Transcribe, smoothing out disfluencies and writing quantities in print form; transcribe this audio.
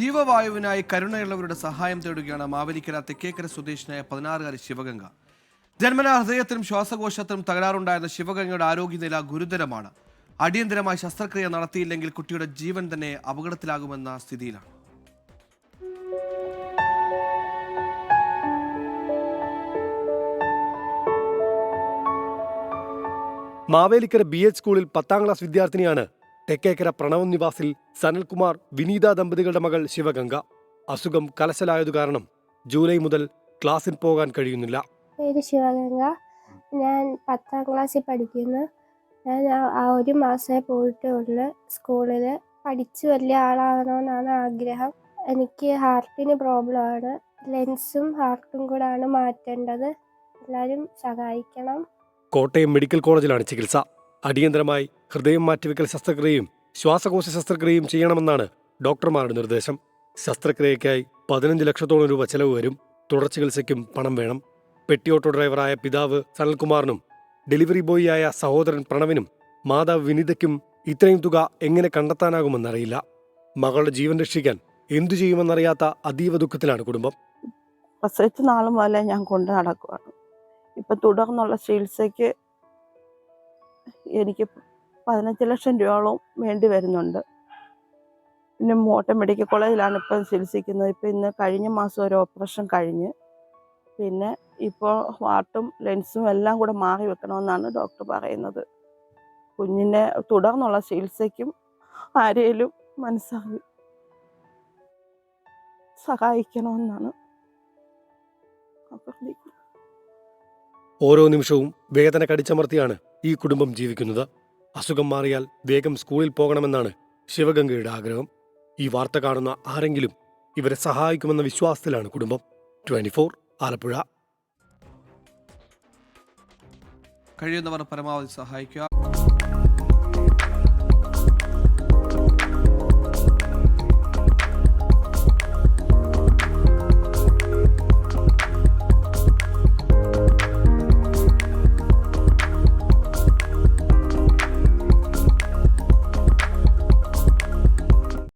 ജീവവായുവിനായി കരുണയുള്ളവരുടെ സഹായം തേടുകയാണ് മാവേലിക്കര തെക്കേക്കര സ്വദേശിനായ 16-കാരി ശിവഗംഗ. ജന്മനാ ഹൃദയത്തിനും ശ്വാസകോശത്തിനും തകരാറുണ്ടായിരുന്ന ശിവഗംഗയുടെ ആരോഗ്യനില ഗുരുതരമാണ്. അടിയന്തരമായി ശസ്ത്രക്രിയ നടത്തിയില്ലെങ്കിൽ കുട്ടിയുടെ ജീവൻ തന്നെ അപകടത്തിലാകുമെന്ന സ്ഥിതിയിലാണ്. മാവേലിക്കര BH സ്കൂളിൽ 10ാം ക്ലാസ് വിദ്യാർത്ഥിനിയാണ് തെക്കേക്കര പ്രണവ് നിവാസിൽ സനൽകുമാർ വിനീത ദമ്പതികളുടെ മകൾ ശിവഗംഗ. അസുഖം കലശലായതു കാരണം ജൂലൈ മുതൽ ക്ലാസ്സിൽ പോകാൻ കഴിയുന്നില്ല. പേര് ശിവഗംഗ. ഞാൻ 10ാം ക്ലാസ്സിൽ പഠിക്കുന്നു. ഞാൻ ഒരു മാസമേ പോയിട്ടുള്ളൂ. സ്കൂളിൽ പഠിച്ച് വലിയ ആളാകണമെന്നാണ് ആഗ്രഹം. എനിക്ക് ഹാർട്ടിന് പ്രോബ്ലമാണ്. ലെൻസും ഹാർട്ടും കൂടാണ് മാറ്റേണ്ടത്. എല്ലാവരും സഹായിക്കണം. കോട്ടയം മെഡിക്കൽ കോളേജിലാണ് ചികിത്സ. അടിയന്തരമായി ഹൃദയം മാറ്റിവെക്കൽ ശസ്ത്രക്രിയയും ശ്വാസകോശ ശസ്ത്രക്രിയയും ചെയ്യണമെന്നാണ് ഡോക്ടർമാരുടെ നിർദ്ദേശം. ശസ്ത്രക്രിയയ്ക്കായി 15 ലക്ഷത്തോളം രൂപ ചെലവ് വരും. തുടർ ചികിത്സയ്ക്കും പണം വേണം. പെട്ടിയോട്ടോ ഡ്രൈവറായ പിതാവ് സനൽകുമാറിനും ഡെലിവറി ബോയിയായ സഹോദരൻ പ്രണവിനും മാതാവ് വിനീതയ്ക്കും ഇത്രയും തുക എങ്ങനെ കണ്ടെത്താനാകുമെന്നറിയില്ല. മകളുടെ ജീവൻ രക്ഷിക്കാൻ എന്തു ചെയ്യുമെന്നറിയാത്ത അതീവ ദുഃഖത്തിലാണ് കുടുംബം. പ്രസവിച്ച നാൾ മുതലേ ഞാൻ കൊണ്ടു നടക്കുകയാണ്. ഇപ്പം തുടർന്നുള്ള ചികിത്സയ്ക്ക് എനിക്ക് 15 ലക്ഷം രൂപയോളം വേണ്ടി വരുന്നുണ്ട്. പിന്നെ മോട്ടം മെഡിക്കൽ കോളേജിലാണ് ഇപ്പം ചികിത്സിക്കുന്നത്. ഇപ്പം ഇന്ന് കഴിഞ്ഞ മാസം ഒരു ഓപ്പറേഷൻ കഴിഞ്ഞ്, പിന്നെ ഇപ്പോൾ ഹാർട്ടും ലെൻസും എല്ലാം കൂടെ മാറി വെക്കണമെന്നാണ് ഡോക്ടർ പറയുന്നത്. കുഞ്ഞിനെ തുടർന്നുള്ള ചികിത്സയ്ക്കും ആരെയും മനസ്സാകി സഹായിക്കണമെന്നാണ് അഭ്യർത്ഥിക്കുന്നത്. ഓരോ നിമിഷവും വേദന കടിച്ചമർത്തിയാണ് ഈ കുടുംബം ജീവിക്കുന്നത്. അസുഖം മാറിയാൽ വേഗം സ്കൂളിൽ പോകണമെന്നാണ് ശിവഗംഗയുടെ ആഗ്രഹം. ഈ വാർത്ത കാണുന്ന ആരെങ്കിലും ഇവരെ സഹായിക്കുമെന്ന വിശ്വാസത്തിലാണ് കുടുംബം. 24 ആലപ്പുഴ. കഴിയുന്നവർ പരമാവധി സഹായിക്കുക.